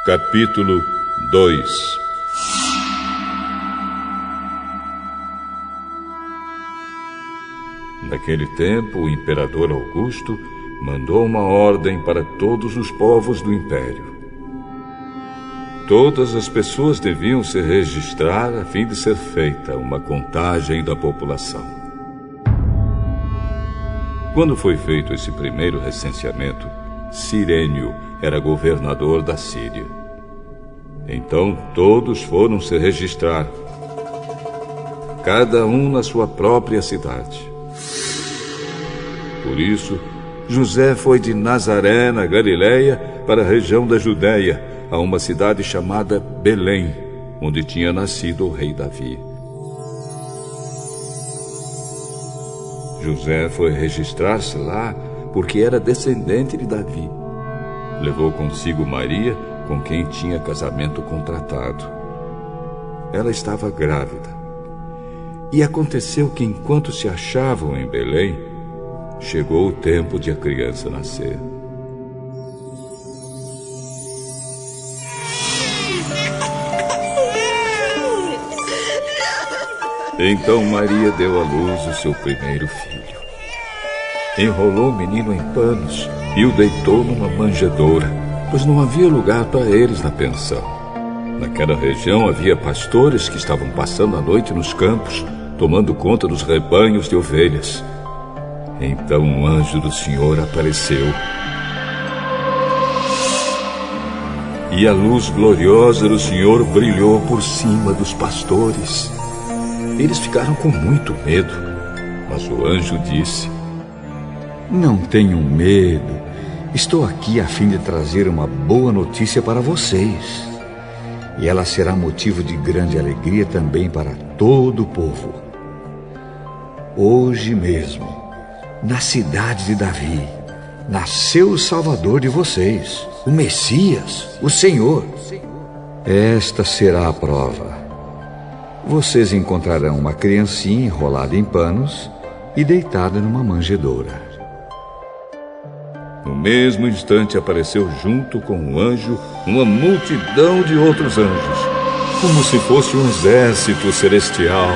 Capítulo 2. Naquele tempo, o imperador Augusto mandou uma ordem para todos os povos do império. Todas as pessoas deviam se registrar a fim de ser feita uma contagem da população. Quando foi feito esse primeiro recenseamento, Cirênio era governador da Síria. Então todos foram se registrar, cada um na sua própria cidade. Por isso, José foi de Nazaré, na Galileia, para a região da Judéia, a uma cidade chamada Belém, onde tinha nascido o rei Davi. José foi registrar-se lá porque era descendente de Davi. Levou consigo Maria, com quem tinha casamento contratado. Ela estava grávida. E aconteceu que, enquanto se achavam em Belém, chegou o tempo de a criança nascer. Então Maria deu à luz o seu primeiro filho. Enrolou o menino em panos e o deitou numa manjedoura, pois não havia lugar para eles na pensão. Naquela região havia pastores que estavam passando a noite nos campos, tomando conta dos rebanhos de ovelhas. Então um anjo do Senhor apareceu. E a luz gloriosa do Senhor brilhou por cima dos pastores. Eles ficaram com muito medo, mas o anjo disse: Não tenham medo. Estou aqui a fim de trazer uma boa notícia para vocês. E ela será motivo de grande alegria também para todo o povo. Hoje mesmo, na cidade de Davi, nasceu o Salvador de vocês, o Messias, o Senhor. Esta será a prova. Vocês encontrarão uma criancinha enrolada em panos e deitada numa manjedoura. No mesmo instante apareceu junto com o anjo uma multidão de outros anjos, como se fosse um exército celestial.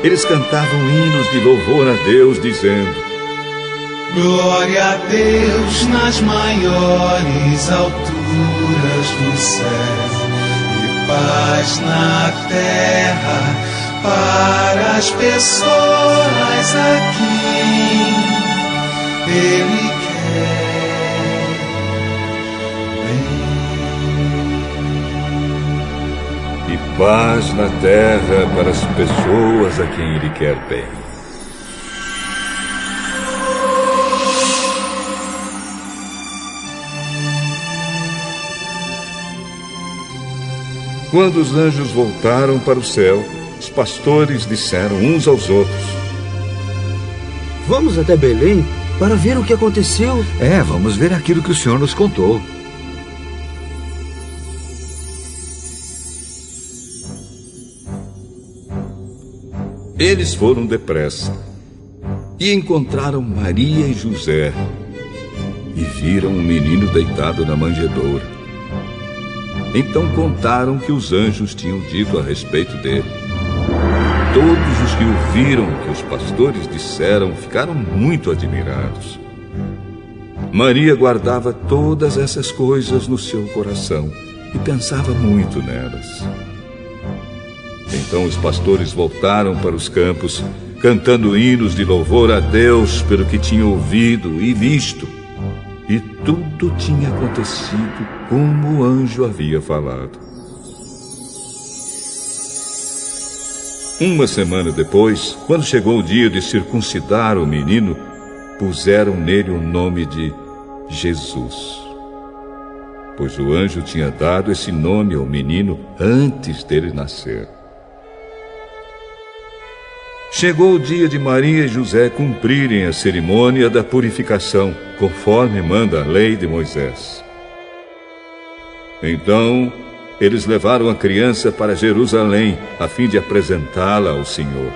Eles cantavam hinos de louvor a Deus, dizendo: Glória a Deus nas maiores alturas do céu, e paz na terra para as pessoas a quem Ele quer bem. E paz na terra para as pessoas a quem Ele quer bem. Quando os anjos voltaram para o céu, os pastores disseram uns aos outros: Vamos até Belém para ver o que aconteceu. Vamos ver aquilo que o Senhor nos contou. Eles foram depressa e encontraram Maria e José e viram um menino deitado na manjedoura. Então contaram que os anjos tinham dito a respeito dele. Todos os que ouviram o que os pastores disseram ficaram muito admirados. Maria guardava todas essas coisas no seu coração e pensava muito nelas. Então os pastores voltaram para os campos, cantando hinos de louvor a Deus pelo que tinham ouvido e visto. E tudo tinha acontecido como o anjo havia falado. Uma semana depois, quando chegou o dia de circuncidar o menino, puseram nele o nome de Jesus, pois o anjo tinha dado esse nome ao menino antes dele nascer. Chegou o dia de Maria e José cumprirem a cerimônia da purificação, conforme manda a lei de Moisés. Então, eles levaram a criança para Jerusalém, a fim de apresentá-la ao Senhor.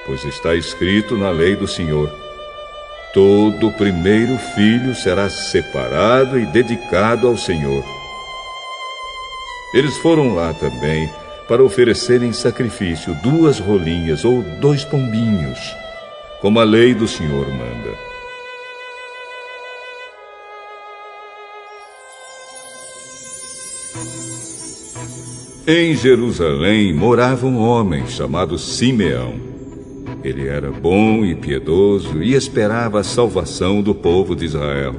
Pois está escrito na lei do Senhor: todo primeiro filho será separado e dedicado ao Senhor. Eles foram lá também para oferecerem sacrifício 2 rolinhas ou 2 pombinhos, como a lei do Senhor manda. Em Jerusalém morava um homem chamado Simeão. Ele era bom e piedoso e esperava a salvação do povo de Israel.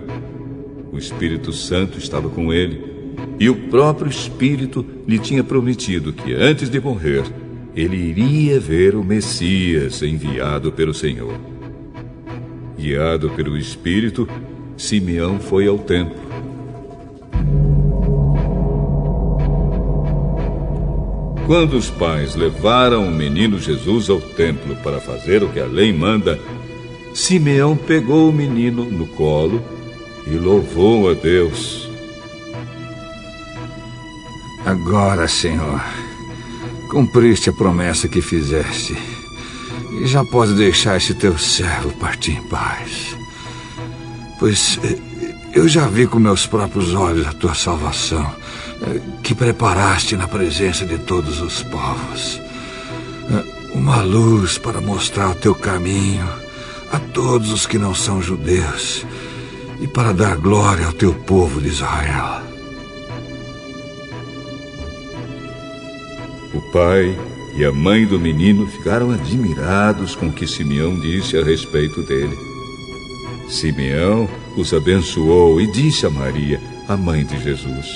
O Espírito Santo estava com ele, e o próprio Espírito lhe tinha prometido que, antes de morrer, ele iria ver o Messias enviado pelo Senhor. Guiado pelo Espírito, Simeão foi ao templo. Quando os pais levaram o menino Jesus ao templo para fazer o que a lei manda, Simeão pegou o menino no colo e louvou a Deus. Agora, Senhor, cumpriste a promessa que fizeste, e já pode deixar esse teu servo partir em paz. Pois eu já vi com meus próprios olhos a tua salvação, que preparaste na presença de todos os povos. Uma luz para mostrar o teu caminho a todos os que não são judeus e para dar glória ao teu povo de Israel. O pai e a mãe do menino ficaram admirados com o que Simeão disse a respeito dele. Simeão os abençoou e disse a Maria, a mãe de Jesus: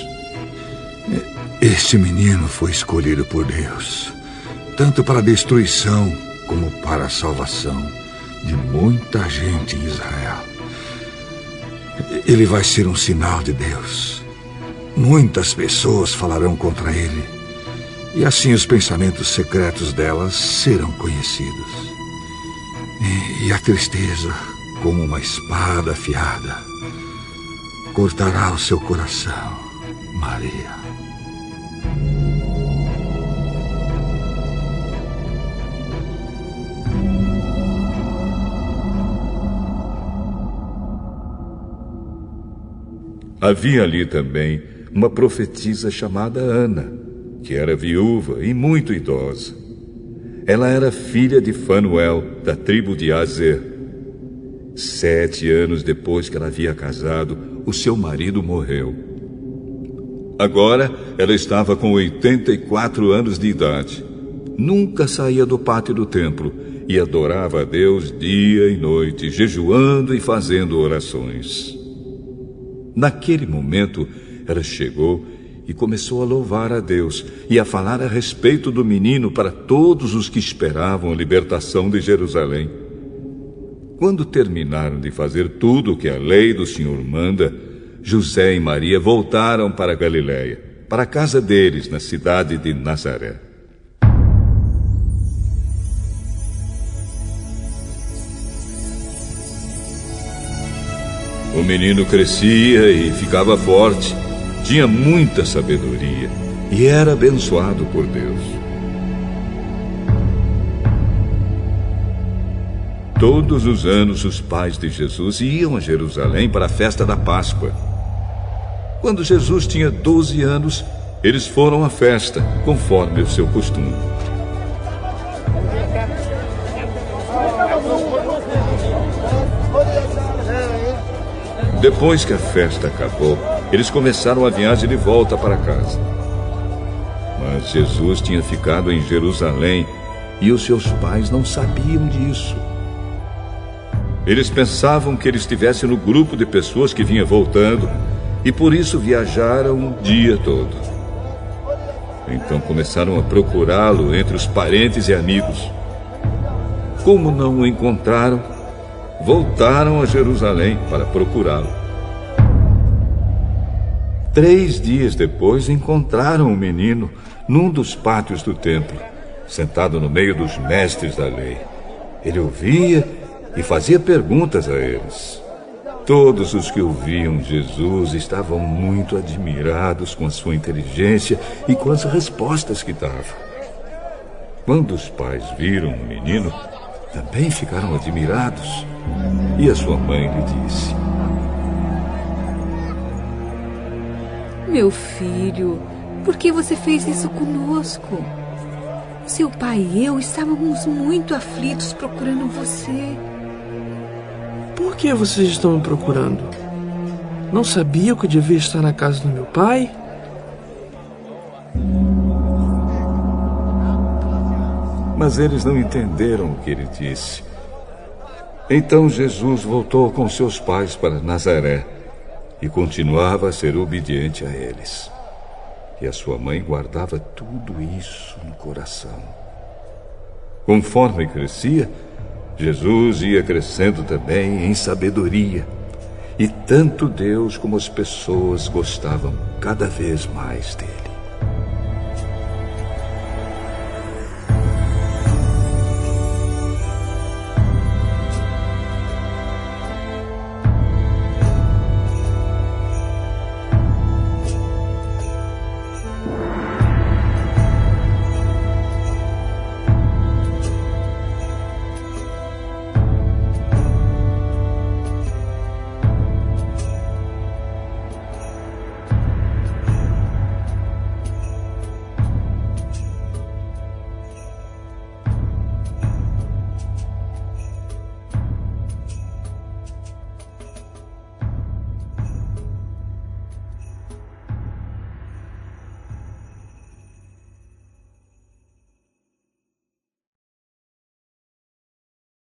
Este menino foi escolhido por Deus, tanto para a destruição como para a salvação de muita gente em Israel. Ele vai ser um sinal de Deus. Muitas pessoas falarão contra ele, e assim os pensamentos secretos delas serão conhecidos. E a tristeza, como uma espada afiada, cortará o seu coração, Maria. Havia ali também uma profetisa chamada Ana, que era viúva e muito idosa. Ela era filha de Fanuel, da tribo de Aser. 7 anos depois que ela havia casado, o seu marido morreu. Agora ela estava com 84 anos de idade. Nunca saía do pátio do templo e adorava a Deus dia e noite, jejuando e fazendo orações. Naquele momento, ela chegou e começou a louvar a Deus e a falar a respeito do menino para todos os que esperavam a libertação de Jerusalém. Quando terminaram de fazer tudo o que a lei do Senhor manda, José e Maria voltaram para a Galiléia, para a casa deles, na cidade de Nazaré. O menino crescia e ficava forte, tinha muita sabedoria e era abençoado por Deus. Todos os anos os pais de Jesus iam a Jerusalém para a festa da Páscoa. Quando Jesus tinha 12 anos, eles foram à festa, conforme o seu costume. Depois que a festa acabou, eles começaram a viagem de volta para casa. Mas Jesus tinha ficado em Jerusalém e os seus pais não sabiam disso. Eles pensavam que ele estivesse no grupo de pessoas que vinha voltando e por isso viajaram o dia todo. Então começaram a procurá-lo entre os parentes e amigos. Como não o encontraram, voltaram a Jerusalém para procurá-lo. 3 dias depois, encontraram o menino num dos pátios do templo, sentado no meio dos mestres da lei. Ele ouvia e fazia perguntas a eles. Todos os que ouviam Jesus estavam muito admirados com a sua inteligência e com as respostas que dava. Quando os pais viram o menino, também ficaram admirados. E a sua mãe lhe disse: Meu filho, por que você fez isso conosco? Seu pai e eu estávamos muito aflitos procurando você. Por que vocês estão me procurando? Não sabia que eu devia estar na casa do meu pai? Mas eles não entenderam o que ele disse. Então Jesus voltou com seus pais para Nazaré e continuava a ser obediente a eles. E a sua mãe guardava tudo isso no coração. Conforme crescia, Jesus ia crescendo também em sabedoria. E tanto Deus como as pessoas gostavam cada vez mais dele.